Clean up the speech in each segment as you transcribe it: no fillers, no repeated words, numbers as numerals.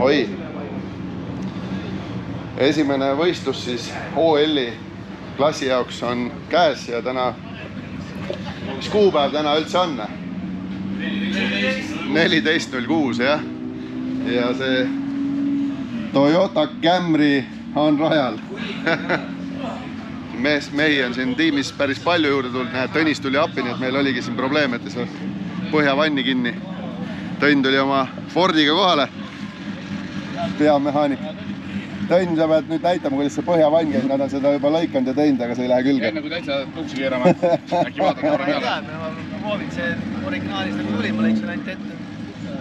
oi. Esimene võistlus siis OL-i klassi jaoks on käes ja täna, mis kuupäev täna üldse on? 14.06, jah. Ja see Toyota Camry on rajal. Mehi on siin tiimis päris palju juurde tulnud. Näed, Tõnis tuli appi, nii et meil oligi siin probleem, et see põhjavanni kinni. Tõnn tuli oma Fordiga kohale. Peamehaanik. Tõnn, sa pead nüüd näitama, kuidas see põhjavann käib. Nad on seda juba lõikanud ja teinud, aga see ei lähe külge. Enne kui täitsa tuksi keerama. Äkki vaatad korra peale. Ma proovin see originaalis nagu tuli, ma lõiksin ainult ette.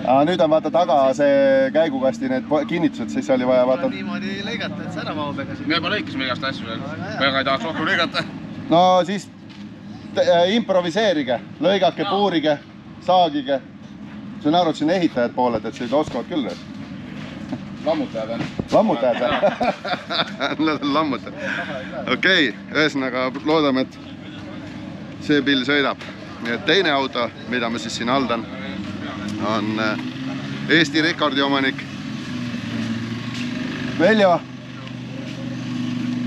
Nüüd on vaata taga see käigukasti need kinnitused, siis oli vaja vaata... Niimoodi lõigata, et see ära mahub ega siin. Me juba lõikasime igast asju veel. Väga ei tahaks rohkem lõigata. No siis improviseerige, lõigake, puurige, saagige. See on arvud siin ehitajad pooled, et seda oskavad küll. Lammutajad on. Lammutajad on? Nad on lammutajad. Okei, ühesõnaga loodame, et see pill sõidab. Teine auto, mida ma siis siin haldan, on Eesti rekordi omanik Veljo.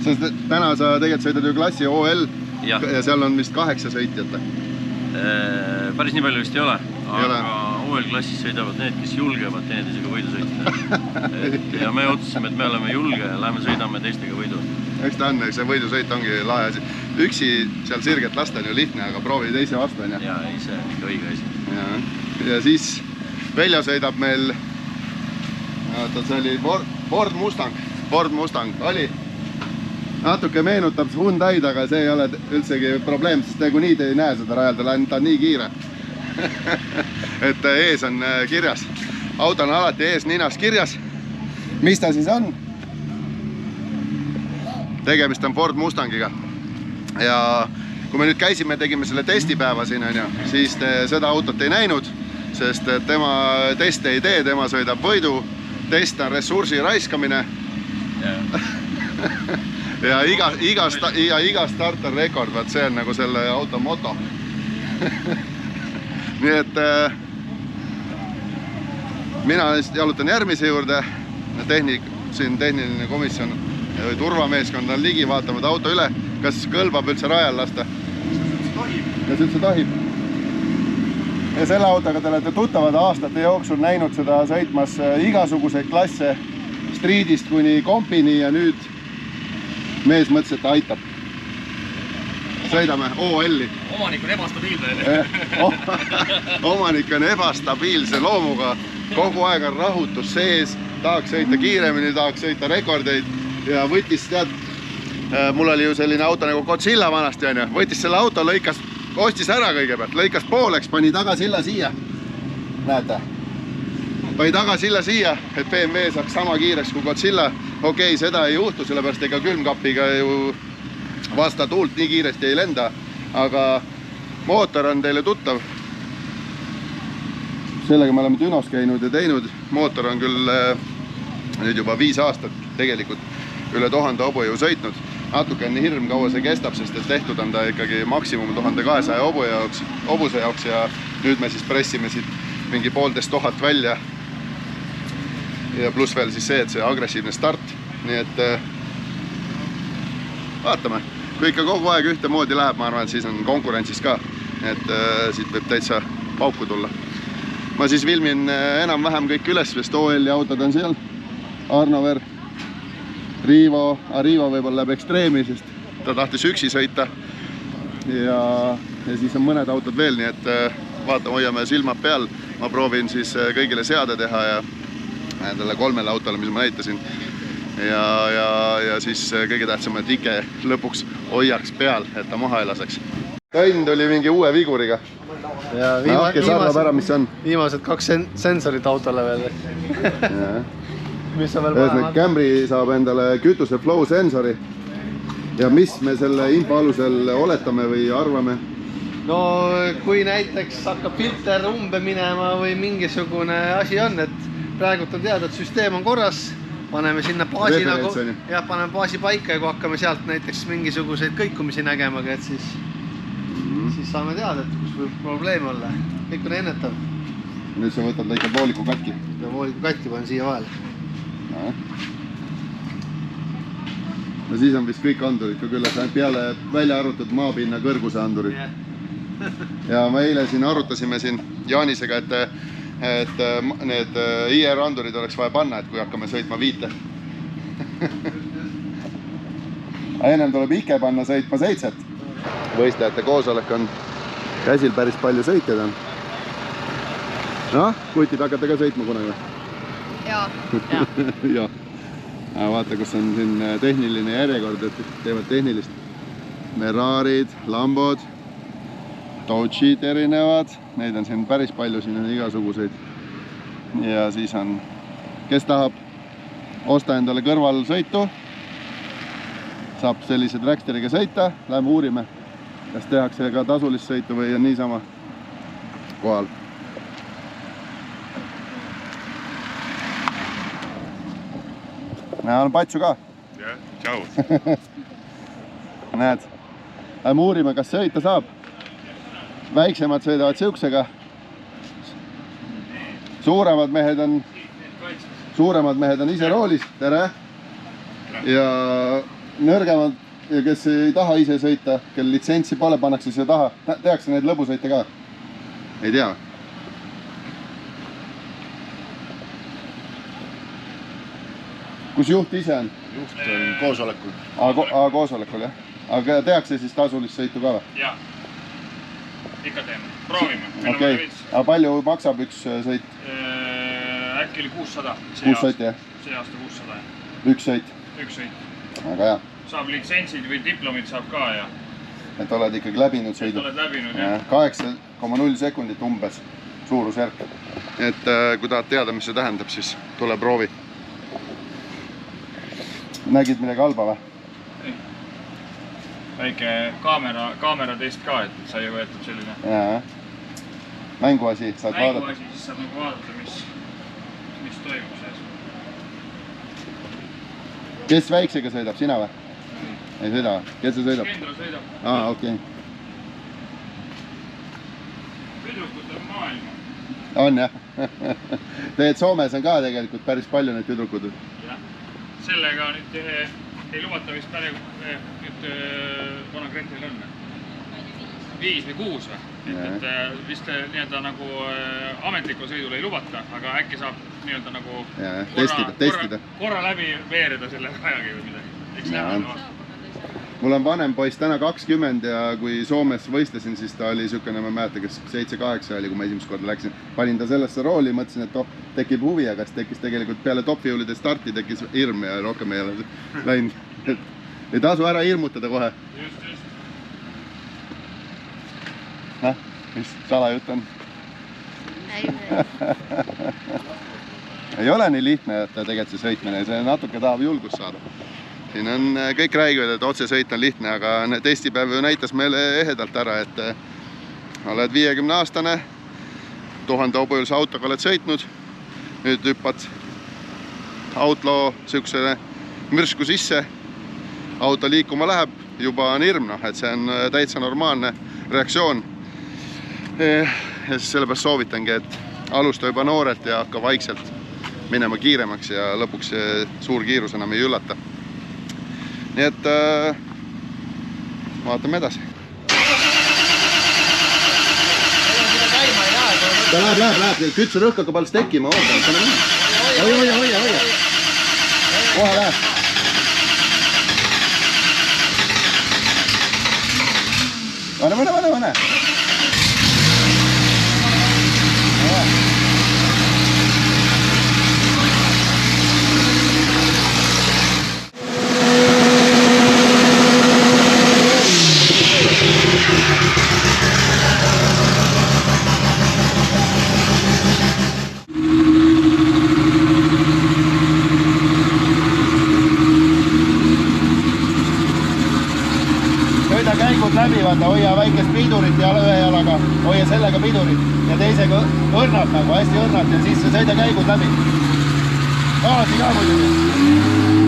Sest täna sa tegelikult sõidad ju klassi OL ja seal on vist 8 sõitjat. Päris nii palju vist ei ole, aga OL-klassis sõidavad need, kes julgevad teineteisega võidu sõita. Ja me otsusime, et me oleme julge ja läheme sõidame teistega võidu. Eks ta on, see võidusõit ongi lahe asi. Üksi seal sirget lasta on ju lihtne, aga proovi teise vastu on. Ja ise ikka õige asi. Ja siis Veljo sõidab meil, see oli Ford Mustang oli. Natuke meenutab Hyundai'd, aga see ei ole üldsegi probleem, sest nii te ei näe seda rajal, ta on nii kiire. Et ees on kirjas. Auto on alati ees ninas kirjas. Mis ta siis on? Tegemist on Ford Mustangiga. Ja kui me nüüd käisime, tegime selle testipäeva siin, siis te seda autot ei näinud, sest tema teste ei tee, tema sõidab võidu. Test on ressursi raiskamine. Ja iga start on rekord, vaat see on nagu selle auto moto. Nii et mina jalutan järgmise juurde. Tehniline komisjon või turvameeskond on ligi, vaatavad auto üle. Kas kõlbab üldse rajal lasta? Kas üldse tohib? Ja selle autoga te olete tuttavad aastate jooksul näinud seda sõitmas igasuguseid klasse streetist kuni kompini ja nüüd mees mõtles, et aitab. Sõidame OL-i. Omanik on ebastabiilne. Omanik on ebastabiilse loomuga. Kogu aeg on rahutus sees. Tahaks sõita kiiremini, tahaks sõita rekordeid. Ja võttis, tead, mul oli ju selline auto nagu Godzilla vanasti, võttis selle auto, ostis ära kõigepealt, lõikas pooleks, pani tagasilla siia. Näete? Pani tagasilla siia, et BMW saaks sama kiireks kui Godzilla. Okei, seda ei juhtu, sellepärast ega külmkapiga ju vasta tuult nii kiiresti ei lenda, aga mootor on teile tuttav. Sellega me oleme Dünos käinud ja teinud. Mootor on küll nüüd juba 5 aastat tegelikult üle 1000 hobujõu sõitnud. Natuke on hirm kaua see kestab, sest et tehtud on ta ikkagi maksimum 1200 hobuse jaoks ja nüüd me siis pressime siit mingi 1500 välja. Ja pluss veel siis see, et see agressiivne start. Nii et vaatame. Kui ikka kogu aeg ühte moodi läheb, ma arvan, et siis on konkurentsis ka. Et siit võib täitsa pauku tulla. Ma siis filmin enam-vähem kõik üles, sest OL-i autod on seal. Arnover, Riivo võib-olla läheb ekstreemi, sest ta tahtis üksi sõita. Ja siis on mõned autod veel, nii et vaatame, hoiame silmad peal. Ma proovin siis kõigile seade teha ja nendele 3 autole, mis ma näitasin. Ja siis kõige tähtsam, et Ike lõpuks hoiaks peal, et ta maha ei laseks. Tõnn tuli mingi uue viguriga. Viimased 2 sensorit autole veel. Mis on veel vaja? Camry saab endale kütuse flow sensori. Ja mis me selle info alusel oletame või arvame? No kui näiteks hakkab filter umbe minema või mingisugune asi on, et praegult on teada, et süsteem on korras, paneme sinna baasi nagu, paneme baasi paika ja kui hakkame sealt näiteks mingisuguseid kõikumisi nägema, et siis saame teada, et kus võib probleem olla. Kõik on ennetav. Nüüd sa võtad lõikad vooliku katki. Ja vooliku katki panen siia vahele. No siis on vist kõik andurid ka külles, ainult peale välja arvutud maapinna kõrguse andurid. Ja me eile siin arutasime siin Jaanisega, et need IR andurid oleks vaja panna, et kui hakkame sõitma 5. Ennem tuleb Ike panna sõitma 7. Võistlejate koosolek on käsil, päris palju sõitjad on. Noh, kutid hakkate ka sõitma kunagi? Jaa. Jah. Vaata, kus on siin tehniline järjekord, et teevad tehnilist. Ferrarid, Lambod, Dodge'id erinevad, neid on siin päris palju, siin on igasuguseid. Ja siis on, kes tahab osta endale kõrval sõitu, saab sellise Tracksteriga sõita, läheme uurime, kas tehakse ka tasulist sõitu või on niisama kohal. Näe, on patsu ka. Jah, tšau. Näed, lähme uurime, kas sõita saab. Väiksemad sõidavad siuksega. Suuremad mehed on ise roolis, tere. Ja nõrgemad, kes ei taha ise sõita, kel litsentsi pole, pannakse siia taha. Tehakse neid lõbusõite ka? Ei tea. Kus juht ise on? Juht on koosolekul. Koosolekul, jah. Aga tehakse siis tasulist sõitu ka või? Jaa. Ikka teeme. Proovime. Okei. Aga palju maksab üks sõit? Äkki oli 600. 6 sõit, jah? See aasta 600. Üks sõit? Üks sõit. Aga jah. Saab litsentsid või diplomid saab ka ja... Et oled ikkagi läbinud sõidu? Et oled läbinud, jah. 8,0 sekundit umbes suurusjärk. Et kui tahad teada, mis see tähendab, siis tule proovi. Nägid midagi halba või? Ei. Väike kaamera test ka, et sai võetud selline. Jaa. Mänguasi saad vaadata. Mänguasi, siis saab nagu vaadata, mis toimub sees. Kes väiksega sõidab, sina või? Ei sõida või? Kes see sõidab? Kendra sõidab. Okei. Tüdrukud on maailma. On jah. Teed Soomes on ka tegelikult päris palju neid tüdrukud. Jah. Sellega nüüd ei lubata vist päris nüüd vana Gretelil on. 5 või 6 või? Et vist nii-öelda nagu ametlikul sõidul ei lubata, aga äkki saab nii-öelda nagu korra läbi veerida selle ajagi või midagi. Eks näha. Mul on vanem poiss täna 20 ja kui Soomes võistlesin, siis ta oli niisugune, ma ei mäleta, kes 7-8 oli, kui ma esimest korda läksin. Panin ta sellesse rooli, mõtlesin, et tekib huvi, aga tekkis tegelikult peale top-fuelide starti tekkis hirm ja rohkem ei ole läinud. Ei tasu ära hirmutada kohe. Just. Näh, mis salajutt on? Ei ole nii lihtne, et tegelikult see sõitmine, see natuke tahab julgust saada. Siin on kõik räägivad, et otsesõit on lihtne, aga testipäev näitas meile ehedalt ära, et oled 50-aastane, 1000 hobujulise autoga oled sõitnud, nüüd hüppad autloo sihukesele mürsku sisse, auto liikuma läheb, juba on hirm, et see on täitsa normaalne reaktsioon. Ja siis sellepärast soovitangi, et alusta juba noorelt ja hakka vaikselt minema kiiremaks ja lõpuks suur kiirus enam ei üllata. Nii et vaatame edasi. Ta läheb. Kütsurõhk hakkab alles tekkima. Hoia. Kohe läheb. Mõne. Käigud läbi, vaata, hoia väikest pidurit ja ühe jalaga, hoia sellega pidurit ja teisega õrnalt nagu, hästi õrnalt ja siis sõida käigud läbi. Gaasi ka muidugi.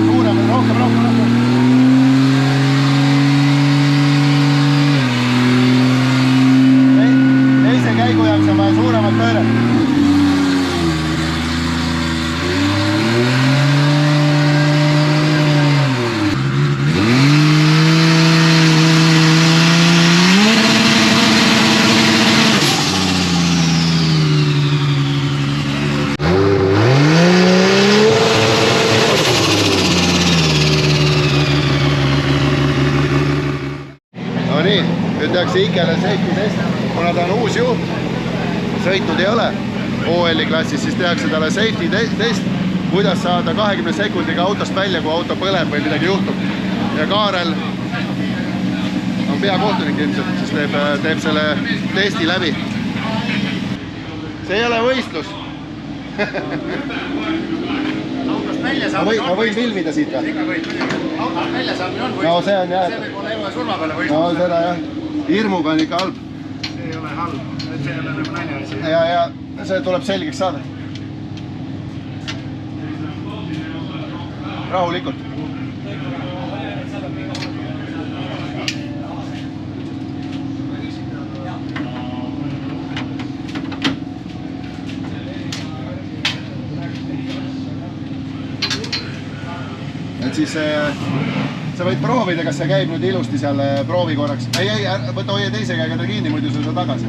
Suurem, rohkem. Teise käigu jaoks on vaja suuremat pööret. Siikele safety test, kuna ta on uus juht, sõitnud ei ole OL-i klassis, siis tehakse talle safety test, kuidas saada 20 sekundiga autost välja, kui auto põleb või midagi juhtub. Ja Kaarel on peakohtunik ilmselt, siis teeb selle testi läbi. See ei ole võistlus. Autost välja saamine on Ma võin filmida siit või? Ikka võid. Autost välja saamine on võistlus. No see on jah. See võib olla elu ja surma peale võistlus. No seda jah. Hirmuga on ikka halb. See ei ole halb. See ei ole nagu nalja asi. Ja see tuleb selgeks saada. Rahulikult. Et siis sa võid proovida, kas see käib nüüd ilusti seal proovi korraks. Ei, võta hoia teise käega ta kinni, muidu sa saa tagasi.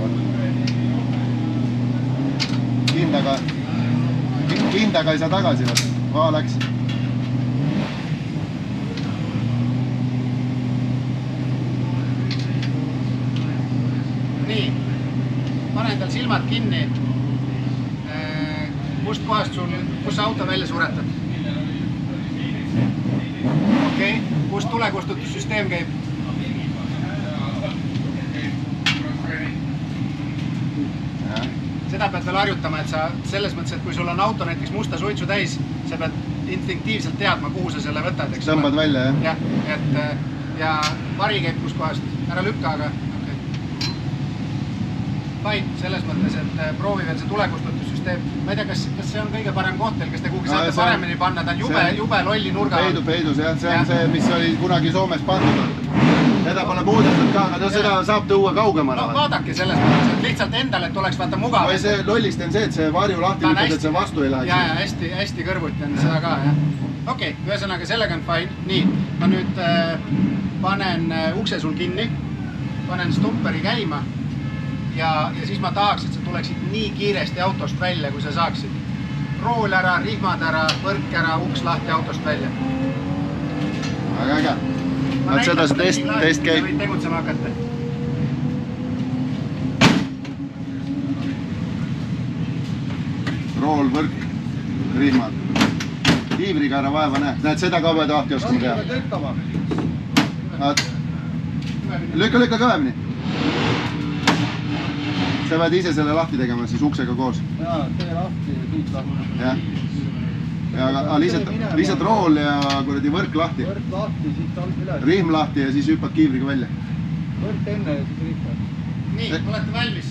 Kindaga ei saa tagasi. Vaa läks. Nii, panen tal silmad kinni. Kust kohast kus auto välja suretad? Okei, kust tulekustutussüsteem käib? Seda pead veel harjutama, et sa selles mõttes, et kui sul on auto näiteks musta suitsu täis, sa pead instinktiivselt teadma, kuhu sa selle võtad. Tõmbad välja, jah? Jah, ja vari käib kus kohast. Ära lükka, aga fine, selles mõttes, et proovi veel see tulekustutussüsteem. Ma ei tea, kas see on kõige parem koht teil, kas te kuhugi saate paremini panna, ta on jube lolli nurga. Peidus, jah. See on see, mis oli kunagi Soomes pandud. Seda pole muudetud ka, aga seda saab tuua kaugemale. No vaadake selles mõttes, et lihtsalt endale, et oleks vaata mugav. Või see lollist on see, et see varju lahti lükkad, et see vastu ei läheks. Ja, hästi kõrvuti on seda ka, jah. Okei, ühesõnaga sellega on fine. Nii, ma nüüd panen ukse sul kinni, panen stopperi käima ja siis ma tahaks, et sa tuleksid nii kiiresti autost välja, kui sa saaksid. Rool ära, rihmad ära, võrk ära, uks lahti autost välja. Väga äge. Seda see test käib. Võid tegutsema hakata. Rool, võrk, rihmad. Kiivriga ära vaeva näe. Näed, seda ka pead lahti oskama teha. Lükka kõvemini. Sa pead ise selle lahti tegema siis uksega koos. Jaa, tee lahti ja tiit lahti. Jah. Aga lihtsalt rool ja kuradi võrk lahti. Võrk lahti, siis alt üle. Rihm lahti ja siis hüppad kiivriga välja. Võrk enne ja siis rihm. Nii, olete valmis?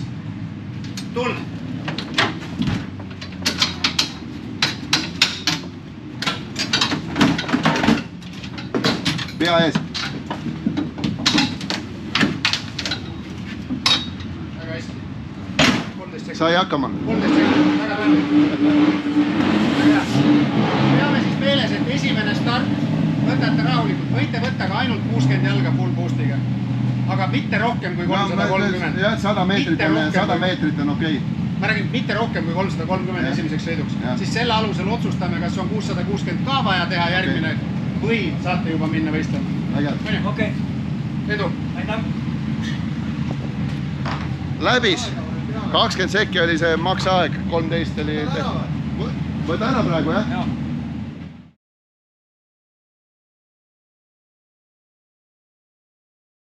Tuld! Pea ees. Väga hästi. 13 sekundit. Sai hakkama. 13 sekundit, väga palju. Peame siis meeles, et esimene start võtate rahulikult. Võite võtta ka ainult 60 jalga full boost'iga. Aga mitte rohkem kui 330. Jah, 100 meetrit on okei. Ma räägin, mitte rohkem kui 330 esimeseks sõiduks. Siis selle alusel otsustame, kas on 660 ka vaja teha järgmine või saate juba minna võistlema. Äge. Okei. Edu. Aitäh. Läbis. 20 sekki oli see maksaeg, 13 oli... Võta ära praegu, jah?